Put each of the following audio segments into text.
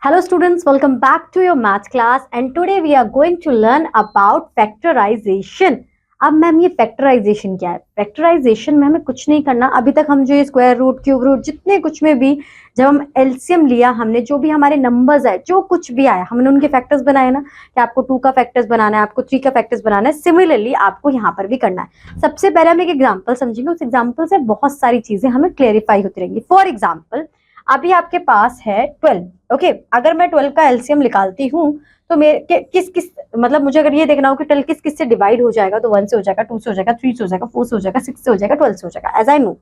Hello students, welcome back to your math class and today we are going to learn about factorization. अब ma'am ये factorisation क्या है? Factorisation में हमें कुछ नहीं करना। अभी तक हम जो ये स्क्वायर रूट, क्यूब रूट, जितने कुछ में भी जब हम एलसीएम लिया, हमने जो भी हमारे नंबर्स है, जो कुछ भी आया, हमने उनके फैक्टर्स बनाए ना कि आपको 2 का फैक्टर्स बनाना है, आपको 3 का फैक्टर्स बनाना है। सिमिलरली आपको यहाँ पर भी करना है। सबसे पहले हम एक एग्जाम्पल समझेंगे, उस एग्जाम्पल से बहुत सारी चीजें हमें क्लेरिफाई होती रहेंगी। फॉर एग्जाम्पल अभी आपके पास है 12, ओके अगर मैं 12 का एलसीएम निकालती हूँ तो मेरे किस किस मतलब मुझे अगर ये देखना हो कि 12 किस किस से डिवाइड हो जाएगा, तो 1 से हो जाएगा, 2 से हो जाएगा, 3 से हो जाएगा, 4 से हो जाएगा, 6 से हो जाएगा, 12 से हो जाएगा, as I know.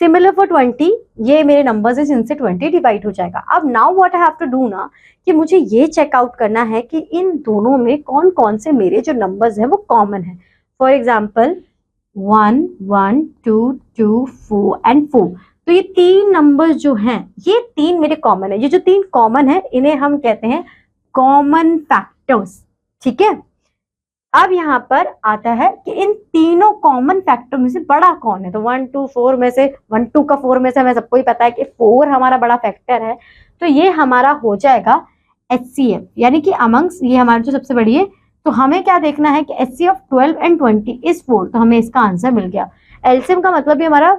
Similar for 20, ये मेरे नंबर्स है जिनसे 20 डिवाइड हो जाएगा। अब now what I have to do ना कि मुझे ये चेकआउट करना है कि इन दोनों में कौन कौन से मेरे जो नंबर्स है वो कॉमन है। फॉर एग्जाम्पल 1 1 2 2 4 एंड 4, तो ये 3 नंबर जो हैं ये 3 मेरे कॉमन है। ये जो 3 कॉमन है इन्हें हम कहते हैं कॉमन फैक्टर्स, ठीक है। अब यहाँ पर आता है कि इन तीनों कॉमन फैक्टर में से बड़ा कौन है। तो 1 2 4 में से 1 2 का 4 में से हमें सबको ही पता है कि 4 हमारा बड़ा फैक्टर है, तो ये हमारा हो जाएगा HCF, यानी कि अमंग्स ये हमारी जो सबसे बड़ी है। तो हमें क्या देखना है कि HCF 12 एंड 20 इज 4, तो हमें इसका आंसर मिल गया। एलसीएम का मतलब भी हमारा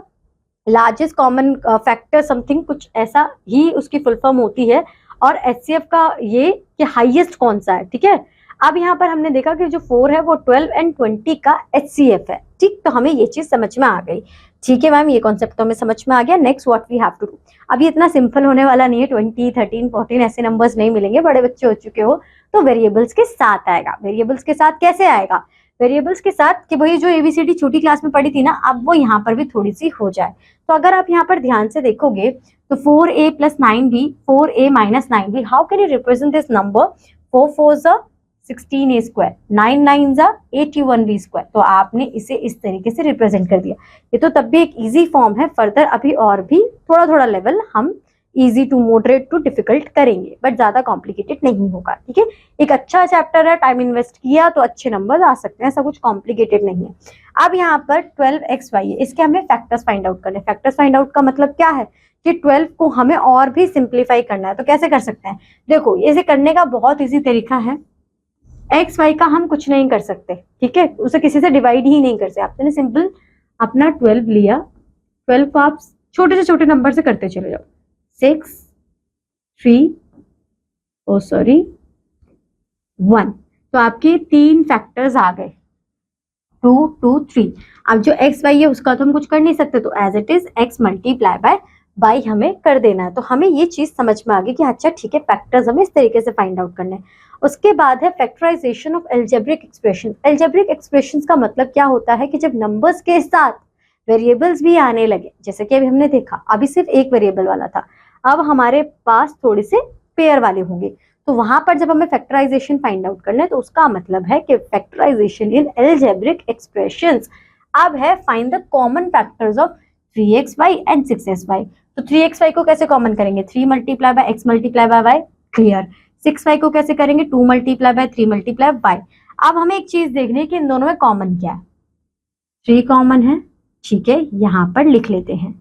लार्जेस्ट कॉमन फैक्टर समथिंग कुछ ऐसा ही उसकी फुल फॉर्म होती है, और एचसीएफ का ये कि हाईएस्ट कौन सा है, ठीक है। अब यहाँ पर हमने देखा कि जो 4 है वो 12 एंड 20 का एचसीएफ है, ठीक। तो हमें ये चीज समझ में आ गई, ठीक है मैम, ये कॉन्सेप्ट तो हमें समझ में आ गया। Next what we have to do, अब ये इतना सिंपल होने वाला नहीं है। 20 13 14 ऐसे नंबर्स नहीं मिलेंगे, बड़े बच्चे हो चुके हो तो वेरिएबल्स के साथ आएगा। वेरिएबल्स के साथ कैसे आएगा? वेरिएबल्स के साथ कि वही जो एबीसीडी छोटी क्लास में पढ़ी थी ना, अब वो यहाँ पर भी थोड़ी सी हो जाए। तो अगर आप यहाँ पर ध्यान से देखोगे तो 4a + 9b 4a - 9b, how can you represent this number? 4 4 16a square, 9 9 81b square. तो आपने इसे इस तरीके से रिप्रेजेंट कर दिया। ये तो तब भी एक इजी फॉर्म है, फर्दर अभी और भी थोड़ा थोड़ा लेवल हम easy to moderate to difficult करेंगे, बट ज्यादा कॉम्प्लिकेटेड नहीं होगा, ठीक है। एक अच्छा चैप्टर है, टाइम इन्वेस्ट किया तो अच्छे नंबर आ सकते हैं, ऐसा कुछ कॉम्प्लिकेटेड नहीं है। अब यहाँ पर 12xy है, इसके हमें फैक्टर्स फाइंड आउट करने। फैक्टर्स फाइंड आउट का मतलब क्या है कि 12 को हमें और भी सिंप्लीफाई करना है। तो कैसे कर सकते हैं? देखो, इसे करने का बहुत इजी तरीका है। एक्स वाई का हम कुछ नहीं कर सकते, ठीक है, उसे किसी से डिवाइड ही नहीं कर सकते। आपने सिंपल अपना 12 लिया, 12 को आप छोटे से छोटे नंबर से करते चले जाओ। 6 3 1, तो आपके 3 फैक्टर्स आ गए, 2 2 3। अब जो एक्स वाई है उसका तो हम कुछ कर नहीं सकते, तो as it is x multiply by y हमें कर देना है। तो हमें ये चीज समझ में आ गई कि अच्छा ठीक है, फैक्टर्स हमें इस तरीके से फाइंड आउट करने हैं। उसके बाद है factorisation of algebraic expression. Algebraic expressions का मतलब क्या होता है कि जब नंबर्स के साथ वेरिएबल्स भी आने लगे, जैसे कि अभी हमने देखा अभी सिर्फ एक वेरिएबल वाला था, अब हमारे पास थोड़े से पेयर वाले होंगे, तो वहां पर जब हमें फैक्टराइजेशन फाइंड आउट करना है तो उसका मतलब है कि फैक्टराइजेशन इन एल्जेब्रिक एक्सप्रेशंस। अब है find the common factors of 3xy and 6sy। तो 3xy को कैसे कॉमन करेंगे? 3 multiply by x multiply bye y, clear. 6y को कैसे करेंगे? 2 मल्टीप्लाई बाय 3 मल्टीप्लाई y। अब हमें एक चीज देखनी है कि इन दोनों में कॉमन क्या है। 3 कॉमन है, ठीक है, यहाँ पर लिख लेते हैं।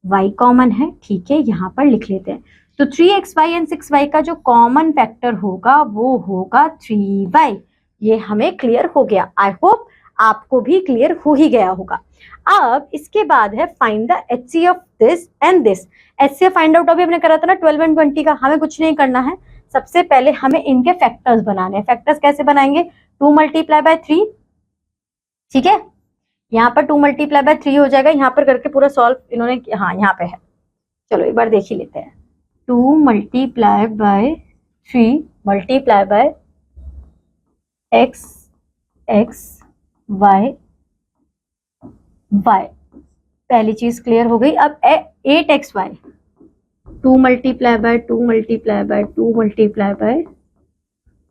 y कॉमन है, ठीक है, यहाँ पर लिख लेते हैं। तो 3xy एंड 6y का जो कॉमन फैक्टर होगा वो होगा 3y। ये हमें क्लियर हो गया। आई होप आपको भी क्लियर हो ही गया होगा। अब इसके बाद है find the HCF of this and this. HCF find out अभी हमने करा था ना 12 एंड 20 का, हमें कुछ नहीं करना है। सबसे पहले हमें इनके फैक्टर्स बनाने हैं। फैक्टर्स कैसे बनाएंगे? 2 मल्टीप्लाई बाय 3, ठीक है, यहाँ पर 2 मल्टीप्लाई बाय 3 हो जाएगा। यहाँ पर करके पूरा सॉल्व इन्होंने, हाँ यहाँ पे है, चलो एक बार देख ही लेते हैं। 2 multiply by 3 multiply by x x y y, पहली चीज क्लियर हो गई। अब 8xy, 2 multiply by 2 multiply by 2 multiply by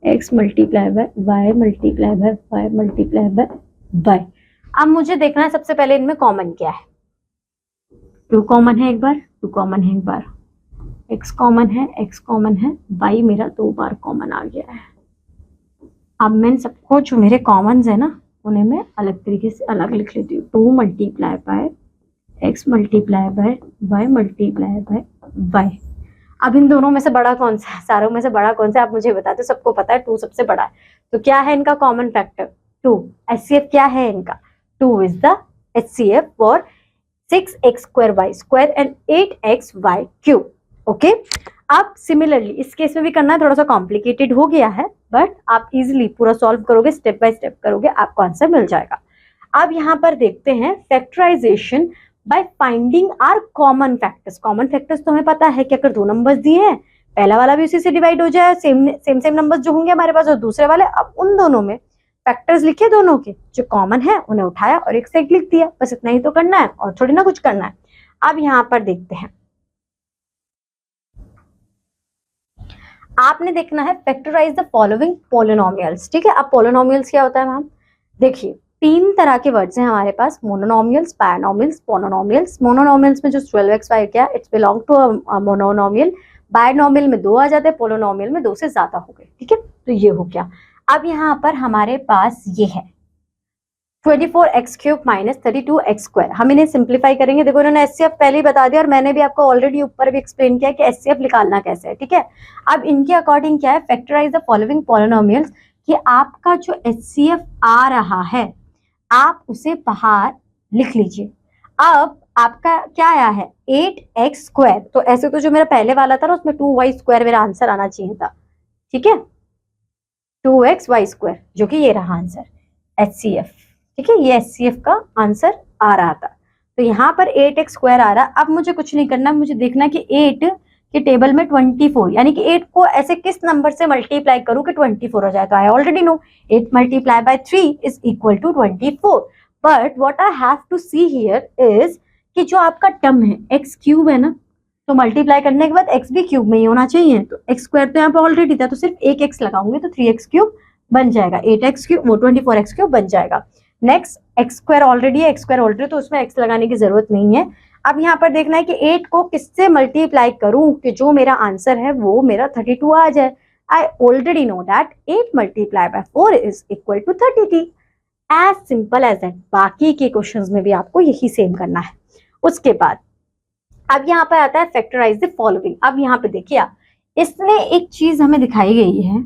x multiply bye y multiply by y multiply by y। अब मुझे देखना है सबसे पहले इनमें कॉमन क्या है। 2 कॉमन है एक बार, 2 कॉमन है एक बार, x कॉमन है, x कॉमन है, y मेरा 2 बार कॉमन आ गया है। अब मैं सबको जो मेरे कॉमन है ना उन्हें मैं अलग तरीके से अलग लिख लेती हूँ। 2 multiply by x multiply bye y multiply by y। अब इन दोनों में से बड़ा कौन सा है, सारों में से बड़ा कौन सा है आप मुझे बता दो। सबको पता है 2 सबसे बड़ा है, तो क्या है इनका कॉमन फैक्टर 2। HCF क्या है इनका, 2 is the HCF for 6x² and 8xy³ okay. अब सिमिलरली इस केस में भी करना है, थोड़ा सा कॉम्प्लिकेटेड हो गया है, बट आप इजिली पूरा सॉल्व करोगे, स्टेप बाय स्टेप करोगे, आपको आंसर मिल जाएगा। अब यहाँ पर देखते हैं factorisation by finding our common factors. Common factors तो हमें पता है कि अगर 2 नंबर्स दिए हैं, पहला वाला भी उसी से डिवाइड हो जाए, सेम नंबर्स जो होंगे हमारे पास और दूसरे वाले, अब उन दोनों में फैक्टर्स लिखे, दोनों के जो कॉमन है उन्हें उठाया और एक से एक लिख दिया, बस इतना ही तो करना है और थोड़ी ना कुछ करना है। अब यहाँ पर देखते हैं, आपने देखना है फैक्टराइज द फॉलोइंग पोलिनोमियल्स। ठीक है, अब पोलिनोमियल्स क्या होता है मैम, देखिए 3 तरह के वर्ड्स हैं हमारे पास, मोनोनोमियल्स, बायनोमियल्स, पोलिनोमियल्स। मोनोनोमियल्स में जो 12xy क्या, it's belong to a monomial. Binomial में 2 आ जाते हैं, पोलिनोमियल में 2 से ज्यादा हो गए। ठीक है, तो ये हो गया। अब यहाँ पर हमारे पास ये है 24x³ - 32x²। हम इन्हें सिंप्लीफाई करेंगे। देखो इन्होंने HCF पहले ही बता दिया और मैंने भी आपको ऑलरेडी ऊपर भी एक्सप्लेन किया कि HCF निकालना कैसे है। ठीक है, अब इनके अकॉर्डिंग क्या है, फैक्टराइज द फॉलोइंग पॉलिनोमियल्स, कि आपका जो HCF आ रहा है आप उसे बाहर लिख लीजिए। अब आपका क्या आया है 8x², तो ऐसे तो जो मेरा पहले वाला था ना उसमें 2y² मेरा आंसर आना चाहिए था। ठीक है, 2xy² जो कि ये रहा आंसर HCF। ठीक है, ये HCF का आंसर आ रहा था, तो यहाँ पर 8x² आ रहा। अब मुझे कुछ नहीं करना, मुझे देखना कि 8 के टेबल में 24, यानी कि 8 को ऐसे किस नंबर से मल्टीप्लाई करूं कि 24 हो जाए। तो I already know 8 multiply by 3 is equal to 24, but what I have to see here is कि जो आपका टर्म है x³ है ना, तो मल्टीप्लाई करने के बाद x भी क्यूब में ही होना चाहिए, तो x² तो यहाँ पे ऑलरेडी था, तो सिर्फ एक x लगाऊंगी तो 3x³ बन जाएगा, 8x³ वो 24x³ बन जाएगा। नेक्स्ट x² ऑलरेडी है, x² ऑलरेडी, तो उसमें x लगाने की जरूरत नहीं है। अब यहाँ पर देखना है कि 8 को किससे मल्टीप्लाई करूं कि जो मेरा आंसर है वो मेरा 32 आ जाए। I already know that 8 multiply by 4 is equal to 32। As simple as that. बाकी के क्वेश्चंस में भी आपको यही सेम करना है। उसके बाद अब यहाँ पे आता है फैक्टराइज द फॉलोइंग। अब यहाँ पे देखिए आप, इसमें एक चीज हमें दिखाई गई है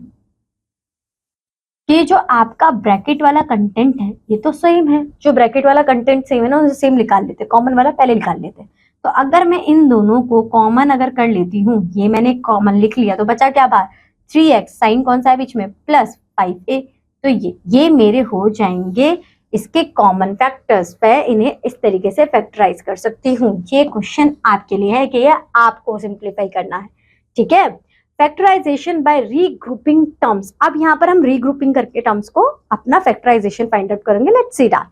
कि जो आपका ब्रैकेट वाला कंटेंट है ये तो सेम है, जो ब्रैकेट वाला कंटेंट सेम है ना उसे सेम निकाल लेते, कॉमन वाला पहले निकाल लेते। तो अगर मैं इन दोनों को कॉमन अगर कर लेती हूँ, ये मैंने कॉमन लिख लिया, तो बचा क्या बाहर 3x, साइन कौन सा है बीच में प्लस 5a, तो ये मेरे हो जाएंगे इसके कॉमन फैक्टर्स पे। इन्हें इस तरीके से फैक्टराइज कर सकती हूँ। ये क्वेश्चन आपके लिए है कि ये आपको सिंप्लीफाई करना है। ठीक है, फैक्टराइजेशन बाय रीग्रुपिंग टर्म्स। अब यहाँ पर हम रीग्रुपिंग करके टर्म्स को अपना फैक्टराइजेशन फाइंड आउट करेंगे। Let's see that.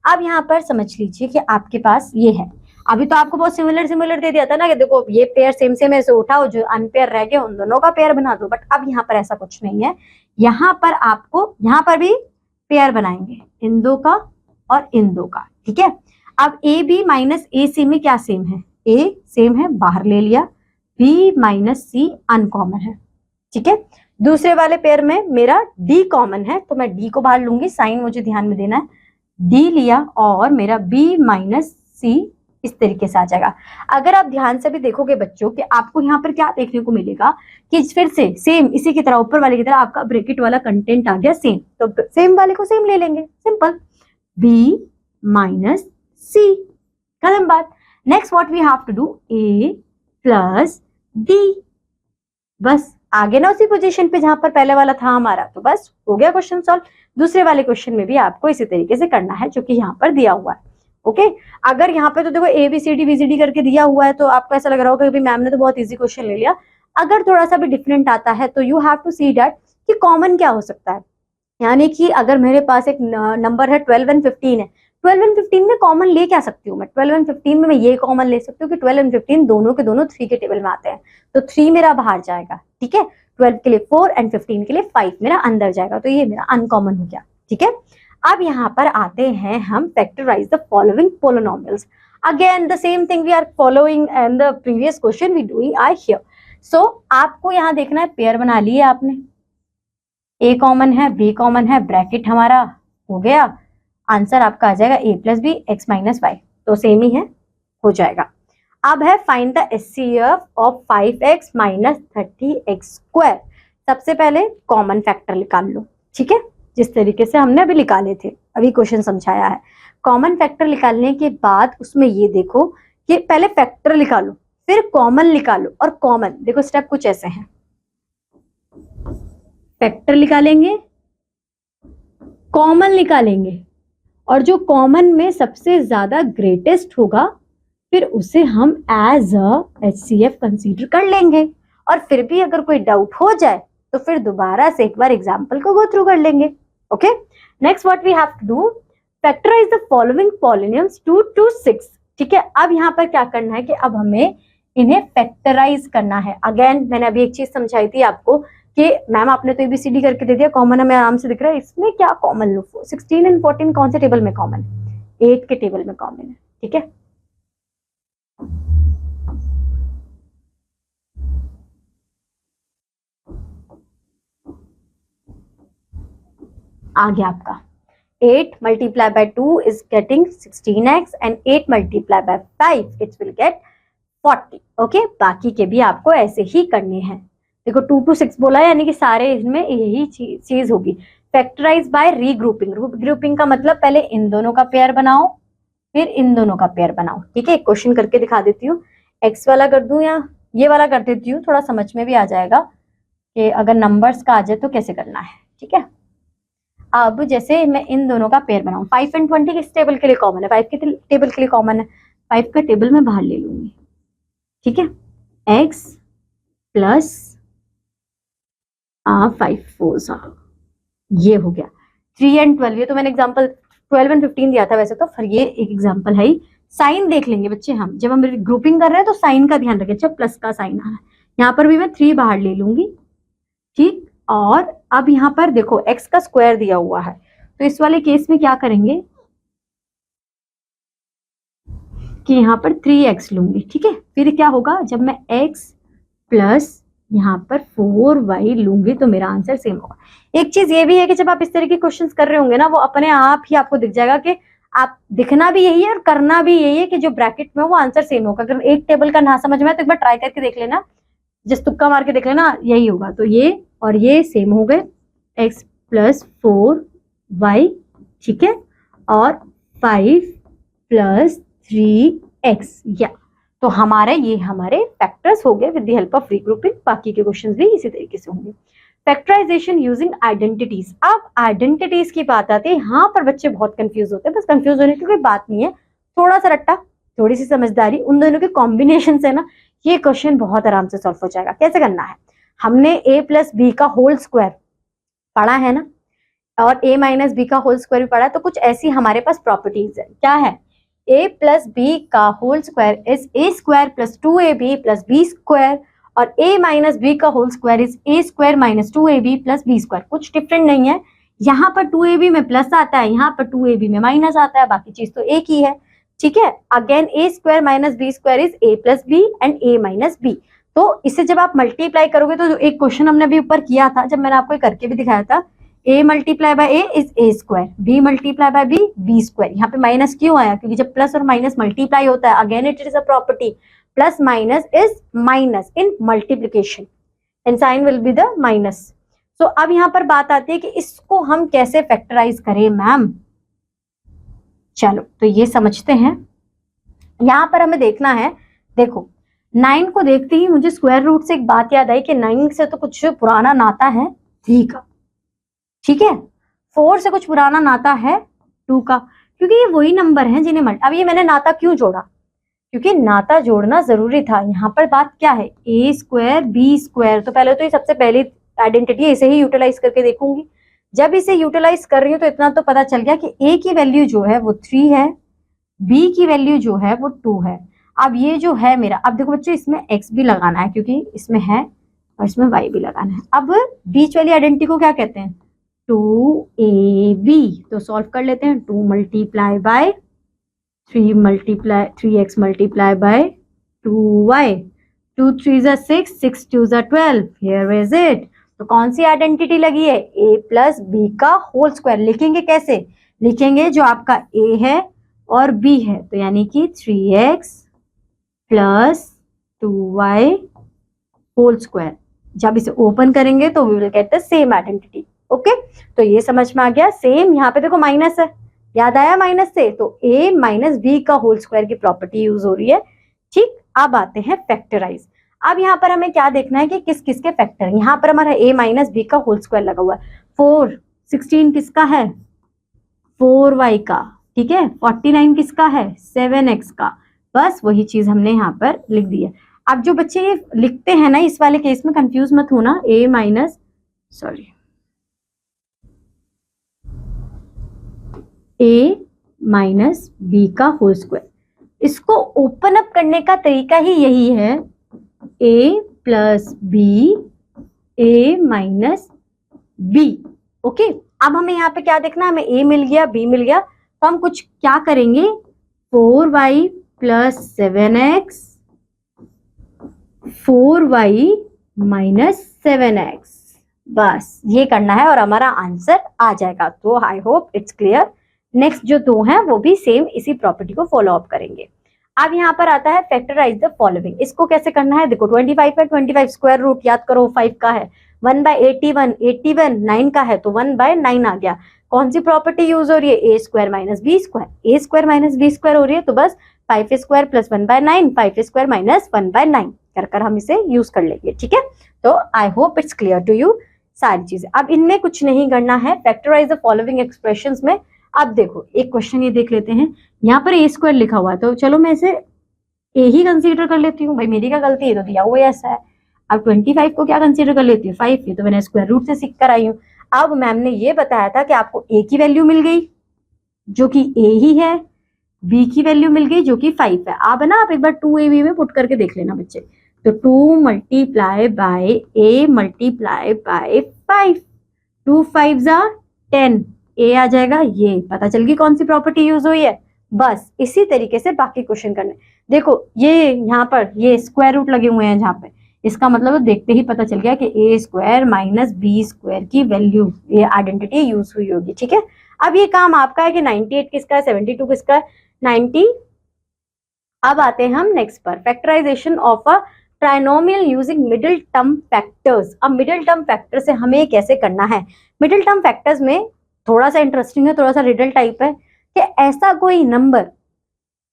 अब यहाँ पर समझ लीजिए कि आपके पास ये है, अभी तो आपको बहुत सिमिलर दे दिया था ना कि देखो ये पेयर सेम ऐसे उठाओ, जो अनपेयर रह गए उन दोनों का पेयर बना दो, बट अब यहाँ पर ऐसा कुछ नहीं है। यहाँ पर आपको यहाँ पर भी पेयर बनाएंगे, इन दो का और इन दो का। ठीक है, अब ए बी माइनस ए सी में क्या सेम है, ए सेम है बाहर ले लिया, बी माइनस सी अनकॉमन है। ठीक है, दूसरे वाले पेयर में मेरा डी कॉमन है, तो मैं डी को बाहर लूंगी, साइन मुझे ध्यान में देना है, डी लिया और मेरा बी माइनस सी इस तरीके से आ जाएगा। अगर आप ध्यान से भी देखोगे बच्चों कि आपको यहाँ पर क्या देखने को मिलेगा कि फिर से सेम इसी की तरह ऊपर वाले की तरह आपका ब्रैकेट वाला कंटेंट आ गया सेम, तो सेम वाले को सेम ले लेंगे, सिंपल, बी माइनस सी, खत्म बात। Next what we have to do, A plus D, बस आगे ना उसी पोजीशन पे जहां पर पहले वाला था हमारा, तो बस हो गया क्वेश्चन सॉल्व। दूसरे वाले क्वेश्चन में भी आपको इसी तरीके से करना है जो कि यहाँ पर दिया हुआ है। ओके, अगर यहाँ पे तो देखो A B C D VCD करके दिया हुआ है, तो आपको ऐसा लग रहा होगा कि मैम ने तो बहुत इजी क्वेश्चन ले लिया। अगर थोड़ा सा भी डिफरेंट आता है तो you have to see that कि कॉमन क्या हो सकता है। यानी कि अगर मेरे पास एक नंबर है 12 और 15 है, 12 और 15 में कॉमन ले क्या सकती हूँ मैं, 12 और 15 में मैं ये कॉमन ले सकती हूँ कि 12 और 15 दोनों के दोनों 3 के टेबल में आते हैं, तो 3 मेरा बाहर जाएगा। ठीक है, 12 के लिए 4 एंड 15 के लिए 5 मेरा अंदर जाएगा, तो ये मेरा अनकॉमन हो गया। ठीक है, अब यहाँ पर आते हैं हम factorise the following polynomials. Again the same thing we are following and the previous question we doing I here. सो आपको यहाँ देखना है, पेयर बना लिए आपने, ए कॉमन है, बी कॉमन है, ब्रैकेट हमारा हो गया, आंसर आपका आ जाएगा A plus B X minus Y, तो सेम ही है, हो जाएगा। अब है find the HCF of 5x minus 30x²। सबसे पहले कॉमन फैक्टर निकाल लो, ठीक है, जिस तरीके से हमने अभी निकाले थे, अभी क्वेश्चन समझाया है। कॉमन फैक्टर निकालने के बाद उसमें ये देखो कि पहले फैक्टर निकालो फिर कॉमन निकालो, और कॉमन देखो स्टेप कुछ ऐसे हैं, फैक्टर निकालेंगे, कॉमन निकालेंगे, और जो कॉमन में सबसे ज्यादा ग्रेटेस्ट होगा फिर उसे हम एज अ HCF कंसीडर कर लेंगे। और फिर भी अगर कोई डाउट हो जाए तो फिर दोबारा से एक बार एग्जाम्पल को गो थ्रू कर लेंगे। Okay, next what we have to do, factorise the following polynomials 2 to 6। ठीक है, अब यहाँ पर क्या करना है कि अब हमें इन्हें फैक्टराइज करना है। अगेन मैंने अभी एक चीज समझाई थी आपको कि मैम आपने तो ABCD करके दे दिया, कॉमन हमें आराम से दिख रहा है, इसमें क्या कॉमन लो, 16 और 14 कौन से टेबल में कॉमन है, 8 के टेबल में कॉमन है। ठीक है, आ गया आपका 8 multiplied by 2 is getting 16x and 8 multiplied by 5 it will get 40। Okay, बाकी के भी आपको ऐसे ही करने हैं। देखो 2 to 6 बोला, यानी कि सारे इसमें यही चीज होगी। फैक्टराइज बाय रीग्रुपिंग, ग्रुपिंग का मतलब पहले इन दोनों का पेयर बनाओ फिर इन दोनों का पेयर बनाओ। ठीक है, एक क्वेश्चन करके दिखा देती हूँ, एक्स वाला कर दूं या ये वाला कर देती हूँ, थोड़ा समझ में भी आ जाएगा कि अगर नंबर्स का आ जाए तो कैसे करना है। ठीक है, अब जैसे मैं इन दोनों का पेयर बनाऊं, 5 और 20 किस टेबल के लिए कॉमन है, 5 के टेबल के लिए कॉमन है, 5 का टेबल मैं बाहर ले लूंगी। ठीक है, x प्लस 5 4 ये हो गया। 3 और 12, ये तो मैंने एग्जांपल 12 और 15 दिया था वैसे तो, फिर ये एक एग्जांपल है ही। साइन देख लेंगे बच्चे हम, जब हम ग्रुपिंग कर रहे हैं तो साइन का ध्यान रखें, जब प्लस का साइन आ रहा है यहाँ पर भी मैं 3 बाहर ले लूंगी। ठीक, और अब यहाँ पर देखो x का स्क्वायर दिया हुआ है, तो इस वाले केस में क्या करेंगे कि यहाँ पर 3x लूंगी। ठीक है, फिर क्या होगा, जब मैं x प्लस यहाँ पर 4y लूंगी तो मेरा आंसर सेम होगा। एक चीज ये भी है कि जब आप इस तरह के क्वेश्चंस कर रहे होंगे ना, वो अपने आप ही आपको दिख जाएगा कि आप दिखना भी यही है और करना भी यही है कि जो ब्रैकेट में वो आंसर सेम होगा। अगर एक टेबल का ना समझ में आए तो एक बार ट्राई करके देख लेना, जिस तुक्का मार के देख लेना, यही होगा। तो ये और ये सेम हो गए, x प्लस 4y, ठीक है, और 5 प्लस 3x, या तो हमारे ये हमारे फैक्टर्स हो गए with the help of regrouping. बाकी के क्वेश्चंस भी इसी तरीके से होंगे। फैक्टराइजेशन यूजिंग आइडेंटिटीज, अब आइडेंटिटीज की बात आती है, यहाँ पर बच्चे बहुत कंफ्यूज होते हैं, बस कंफ्यूज होने की कोई बात नहीं है, थोड़ा सा रट्टा, थोड़ी सी समझदारी, उन दोनों के कॉम्बिनेशन से ना ये क्वेश्चन बहुत आराम से सॉल्व हो जाएगा। कैसे करना है, हमने a प्लस बी का होल स्क्वायर पढ़ा है ना, और a माइनस बी का होल स्क्वायर भी पढ़ा है, तो कुछ ऐसी हमारे पास प्रॉपर्टीज है। क्या है, a प्लस बी का whole square is a square plus 2ab plus b square, और a माइनस बी का whole square is a square minus 2ab plus b square. कुछ डिफरेंट नहीं है, यहाँ पर 2ab में प्लस आता है, यहाँ पर 2ab में माइनस आता है, बाकी चीज तो एक ही है। ठीक है, again a square minus b square is a plus b and a minus b। तो इसे जब आप मल्टीप्लाई करोगे तो जो एक क्वेश्चन हमने अभी ऊपर किया था, जब मैंने आपको करके भी दिखाया था, a multiply by a is a square, b multiply by b b square. यहाँ पे माइनस क्यों आया, क्योंकि जब प्लस और माइनस मल्टीप्लाई होता है, again it is a property, plus minus is minus in multiplication and sign will be the minus. So अब यहाँ पर बात आती है कि इसको हम कैसे फैक्टराइज करें मैम। चलो तो ये समझते हैं। यहाँ पर हमें देखना है, देखो 9 को देखते ही मुझे स्क्वायर रूट से एक बात याद आई कि 9 से तो कुछ पुराना नाता है 3 का, ठीक है, 4 से कुछ पुराना नाता है 2 का, क्योंकि ये वही नंबर हैं जिन्हें अब ये मैंने नाता क्यों जोड़ा, क्योंकि नाता जोड़ना जरूरी था। यहाँ पर बात क्या है, a स्क्वायर b स्क्वायर, तो पहले तो ये सबसे पहली आइडेंटिटी इसे ही यूटिलाइज करके देखूंगी। जब इसे यूटिलाइज कर रही हूँ तो इतना तो पता चल गया कि a की वैल्यू जो है वो 3 है, b की वैल्यू जो है वो 2 है। अब ये जो है मेरा, अब देखो बच्चों इसमें x भी लगाना है क्योंकि इसमें है, और इसमें y भी लगाना है। अब बीच वाली आइडेंटिटी को क्या कहते हैं, 2ab, तो सॉल्व कर लेते हैं। 2 multiply by 3x multiply by 2y, 2 3 जा 6, 6 2 जा 12, हियर इज इट। तो कौन सी आइडेंटिटी लगी है, a प्लस बी का होल स्क्वायर। लिखेंगे कैसे, लिखेंगे जो आपका a है और b है, तो यानी कि 3x plus 2y whole square. जब इसे ओपन करेंगे तो we will get the same identity. Okay, तो ये समझ में आ गया। सेम यहाँ पे देखो माइनस है, याद आया माइनस से, तो a माइनस बी का होल स्क्वायर की प्रॉपर्टी यूज हो रही है। ठीक, अब आते हैं फैक्टराइज। अब यहाँ पर हमें क्या देखना है कि किस किस के फैक्टर। यहाँ पर हमारा a माइनस बी का होल स्क्वायर लगा हुआ है। 4 16 किसका है? 4y का। ठीक है, 49 किसका है? 7x का। बस वही चीज हमने यहाँ पर लिख दी है। अब जो बच्चे ये लिखते हैं ना, इस वाले केस में कंफ्यूज मत होना, a माइनस बी का होल स्क्वायर। इसको ओपन अप करने का तरीका ही यही है, a plus B, a minus B. Okay, अब हमें यहाँ पे क्या देखना है? हमें a मिल गया, b मिल गया, तो हम कुछ क्या करेंगे? 4y plus 7x, 4y minus 7x, बस ये करना है और हमारा आंसर आ जाएगा। तो I hope it's clear. Next जो दो हैं वो भी सेम इसी प्रॉपर्टी को फॉलो अप करेंगे। अब यहाँ पर आता है फैक्टराइज द फॉलोइंग। इसको कैसे करना है? देखो 25 है, 25 स्क्वायर रूट याद करो 5 का है। 1/81, 81 9 का है, तो 1/9 आ गया। कौन सी प्रॉपर्टी यूज हो रही है? ए स्क्वायर माइनस बी स्क्वायर। ए स्क्वायर माइनस बी स्क्वायर हो रही है, तो बस 5 स्क्वायर प्लस 1/9, 5 स्क्वायर माइनस 1/9 कर हम इसे यूज कर लेंगे। ठीक है, तो I hope it's clear to you सारी चीजें। अब इनमें कुछ नहीं करना है, फैक्टराइज द फॉलोइंग एक्सप्रेशंस में। अब देखो एक क्वेश्चन ये देख लेते हैं, यहाँ पर ए स्क्वायर लिखा हुआ है, तो चलो मैं इसे ए ही कंसीडर कर लेती हूँ। भाई मेरी क्या गलती है, तो दिया हुआ ऐसा है। अब 25 को क्या कंसीडर कर लेती हूँ? 5 ही, तो मैंने स्क्वायर रूट से सीख कर आई हूँ। अब मैम ने ये बताया था कि आपको ए की वैल्यू मिल गई जो कि ए ही है, बी की वैल्यू मिल गई जो कि 5 है। आप है ना, आप एक बार 2ab में पुट करके देख लेना बच्चे। तो 2 multiply by A multiply by 5, 2 5 10, ए आ जाएगा। ये पता चल गई कौन सी प्रॉपर्टी यूज हुई है। बस इसी तरीके से बाकी क्वेश्चन करने। देखो ये यहाँ पर ये स्क्वायर रूट लगे हुए हैं जहाँ पे, इसका मतलब देखते ही पता चल गया कि ए स्क्वायर माइनस बी स्क्वायर की वैल्यू, ये आइडेंटिटी यूज हुई होगी। ठीक है, अब ये काम आपका है कि 98 किसका है, 72 किसका है, 90। अब आते हैं हम नेक्स्ट पर, factorisation of a trinomial using middle term factors. अब मिडिल टर्म फैक्टर से हमें कैसे करना है? मिडिल टर्म फैक्टर्स में थोड़ा सा इंटरेस्टिंग है, थोड़ा सा रिडल टाइप है कि ऐसा कोई नंबर,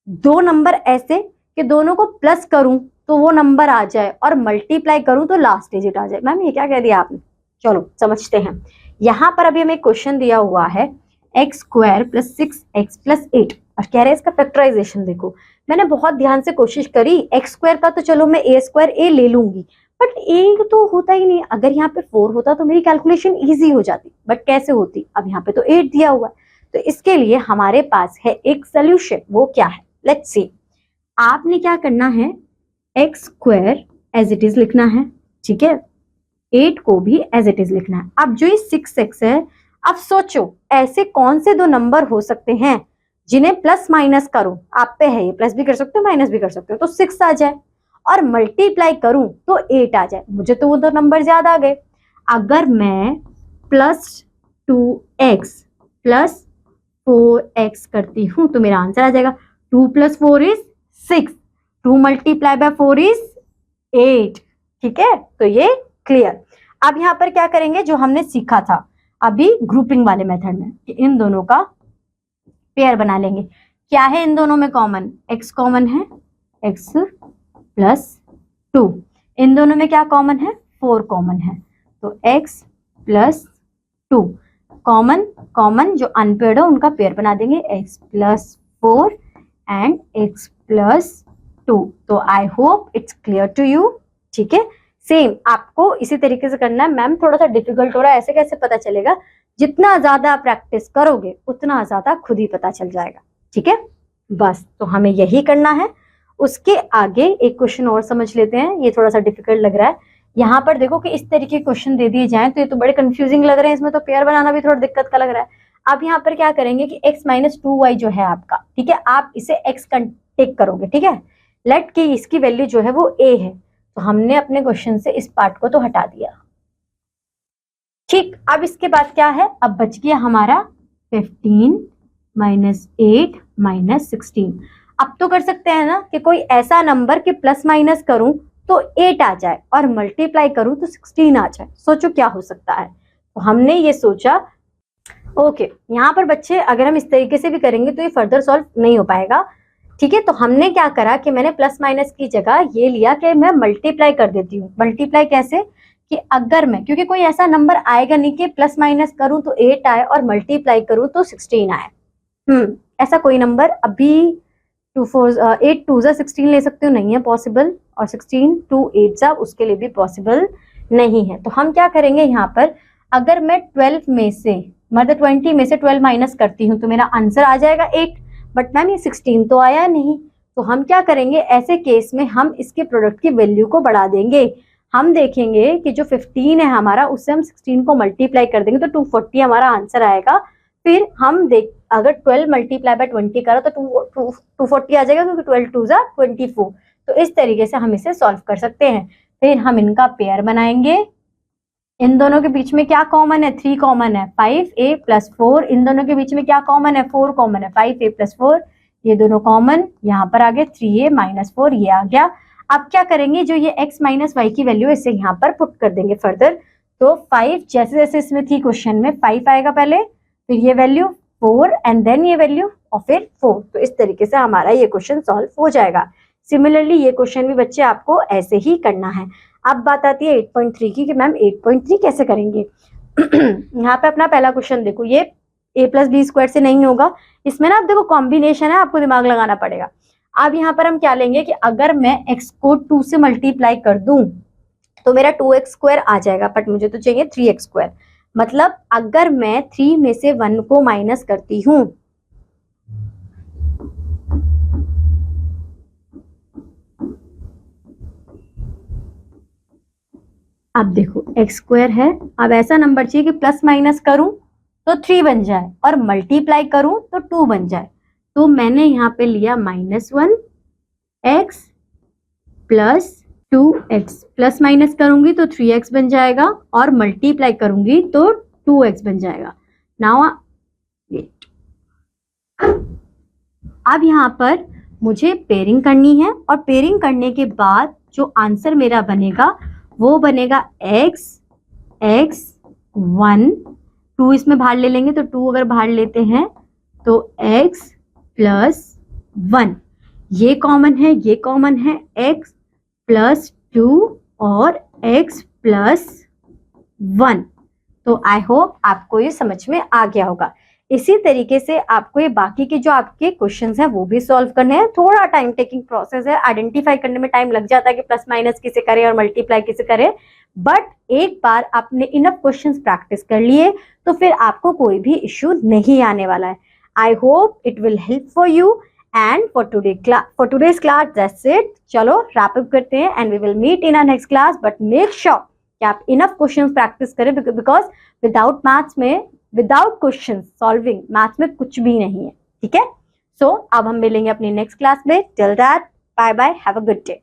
दो नंबर ऐसे कि दोनों को प्लस करूं तो वो नंबर आ जाए और मल्टीप्लाई करूं तो लास्ट डिजिट आ जाए। मैम ये क्या कह दिया आपने? चलो समझते हैं। यहाँ पर अभी हमें क्वेश्चन दिया हुआ है X square plus 6x plus 8 और कह रहे हैं इसका फैक्टराइजेशन। देखो मैंने बहुत ध्यान से कोशिश करी, एक्स स्क्वायर का तो चलो मैं ए स्क्वायर ए ले लूंगी, बट ए तो होता ही नहीं। अगर यहाँ पे 4 होता तो मेरी कैलकुलेशन इजी हो जाती, बट कैसे होती? अब यहाँ पे तो 8 दिया हुआ है, तो इसके लिए हमारे पास है एक सोल्यूशन। वो क्या है? Let's see. आपने क्या करना है, X square as it is लिखना है, ठीक है, 8 को भी एज इट इज लिखना है। अब जो ये 6x है, अब सोचो ऐसे कौन से दो नंबर हो सकते हैं जिन्हें प्लस माइनस करूं, आप पे है ये, प्लस भी कर सकते हो माइनस भी कर सकते हो, तो 6 आ जाए, और मल्टीप्लाई करूं तो 8 आ जाए। मुझे तो वो दो नंबर याद आ गए। अगर मैं प्लस 2x प्लस 4x करती हूं तो मेरा आंसर आ जाएगा 2 + 4 = 6, 2 मल्टीप्लाई बाय 4 = 8। ठीक है, तो ये क्लियर। अब यहाँ पर क्या करेंगे, जो हमने सीखा था अभी ग्रुपिंग वाले मेथड में, कि इन दोनों का पेयर बना लेंगे। क्या है इन दोनों में कॉमन? x कॉमन है, x + 2। इन दोनों में क्या कॉमन है? 4 कॉमन है, तो x + 2। कॉमन जो अनपेयर्ड है उनका पेयर बना देंगे, x + 4 एंड x + 2। तो I hope it's clear to you. ठीक है, सेम आपको इसी तरीके से करना है। मैम थोड़ा सा डिफिकल्ट हो रहा है, ऐसे कैसे पता चलेगा? जितना ज्यादा प्रैक्टिस करोगे उतना ज्यादा खुद ही पता चल जाएगा। ठीक है, बस तो हमें यही करना है। उसके आगे एक क्वेश्चन और समझ लेते हैं, ये थोड़ा सा डिफिकल्ट लग रहा है। यहाँ पर देखो कि इस तरीके के क्वेश्चन दे दिए जाएं तो ये तो बड़े कंफ्यूजिंग लग रहे हैं, इसमें तो पेयर बनाना भी थोड़ा दिक्कत का लग रहा है। आप यहाँ पर क्या करेंगे कि x - 2y जो है आपका, ठीक है, आप इसे x टेक करोगे। ठीक है, लेट की इसकी वैल्यू जो है वो a है, तो हमने अपने क्वेश्चन से इस पार्ट को तो हटा दिया। ठीक, अब इसके बाद क्या है, अब बच गया हमारा 15 - 8 - 16। अब तो कर सकते हैं ना कि कोई ऐसा नंबर कि प्लस माइनस करूं तो 8 आ जाए और मल्टीप्लाई करूं तो 16 आ जाए। सोचो क्या हो सकता है। तो हमने ये सोचा ओके, यहाँ पर बच्चे अगर हम इस तरीके से भी करेंगे तो ये फर्दर सॉल्व नहीं हो पाएगा। ठीक है, तो हमने क्या करा कि मैंने प्लस माइनस की जगह ये लिया कि मैं मल्टीप्लाई कर देती हूँ। मल्टीप्लाई कैसे कि अगर मैं, क्योंकि कोई ऐसा नंबर आएगा नहीं कि प्लस माइनस करूं तो 8 आए और मल्टीप्लाई करूं तो 16 आए। ऐसा कोई नंबर अभी 8 2 16 ले सकते हो, नहीं है पॉसिबल, और 16 2 8 उसके लिए भी पॉसिबल नहीं है। तो हम क्या करेंगे यहाँ पर, अगर मैं 12 में से मतलब 20 में से 12 माइनस करती हूँ तो मेरा आंसर आ जाएगा 8, बट मैम ये 16 तो आया नहीं। तो हम क्या करेंगे, ऐसे केस में हम इसके प्रोडक्ट की वैल्यू को बढ़ा देंगे। हम देखेंगे कि जो 15 है हमारा, उससे हम 16 को मल्टीप्लाई कर देंगे तो 240 हमारा आंसर आएगा। फिर हम देख, अगर 12 मल्टीप्लाई बाय 20 करो तो 240 आ जाएगा, क्योंकि 12 2 24। तो इस तरीके से हम इसे सॉल्व कर सकते हैं। फिर हम इनका पेयर बनाएंगे। इन दोनों के बीच में क्या कॉमन है, 3 कॉमन है, 5a + 4। इन दोनों के बीच में क्या कॉमन है, 4 कॉमन है, 5a + 4। ये दोनों कॉमन, यहाँ पर आ गए 3a - 4, ये आ गया। अब क्या करेंगे, जो ये x - y की वैल्यू इसे यहाँ पर पुट कर देंगे फर्दर। तो 5 जैसे जैसे इसमें थी क्वेश्चन में 5 आएगा पहले, फिर ये वैल्यू 4 एंड देन ये वैल्यू और फिर 4। तो इस तरीके से हमारा ये क्वेश्चन सॉल्व हो जाएगा। सिमिलरली ये क्वेश्चन भी बच्चे आपको ऐसे ही करना है। अब बात आती है 8.3 की कि मैम 8.3 कैसे करेंगे। यहाँ पे अपना पहला क्वेश्चन देखो, ये a + b² से नहीं होगा, इसमें ना आप देखो कॉम्बिनेशन है, आपको दिमाग लगाना पड़ेगा। अब यहाँ पर हम क्या लेंगे कि अगर मैं x को 2 से मल्टीप्लाई कर दूं तो मेरा 2x² आ जाएगा, बट मुझे तो चाहिए 3x²। मतलब अगर मैं 3 में से 1 को माइनस करती हूँ, अब देखो x² है, अब ऐसा नंबर चाहिए कि प्लस माइनस करूं तो 3 बन जाए और मल्टीप्लाई करूं तो 2 बन जाए। तो मैंने यहाँ पे लिया -1x + 2x, प्लस माइनस करूंगी तो 3x बन जाएगा और मल्टीप्लाई करूंगी तो 2x बन जाएगा। नाउ वेट, अब यहाँ पर मुझे पेयरिंग करनी है और पेयरिंग करने के बाद जो आंसर मेरा बनेगा वो बनेगा x 1, 2 इसमें बाहर ले लेंगे तो 2 अगर बाहर लेते हैं तो x + 1, ये कॉमन है, ये कॉमन है, x + 2 और x + 1। तो आई होप आपको ये समझ में आ गया होगा। इसी तरीके से आपको ये बाकी के जो आपके क्वेश्चंस हैं वो भी सॉल्व करने हैं। थोड़ा टाइम टेकिंग प्रोसेस है, आइडेंटिफाई करने में टाइम लग जाता है कि प्लस माइनस किसे करें और मल्टीप्लाई किसे करें, बट एक बार आपने इनफ क्वेश्चंस प्रैक्टिस कर लिए तो फिर आपको कोई भी इश्यू नहीं आने वाला है। I hope it will help for you and for today's class that's it. चलो रैप अप करते हैं and we will meet in our next class, but make sure कि आप इनफ क्वेश्चंस प्रैक्टिस करें, बिकॉज विदाउट मैथ्स में, without question solving maths में कुछ भी नहीं है। ठीक है, सो अब हम मिलेंगे अपनी नेक्स्ट क्लास में। Till that, bye bye, have a good day.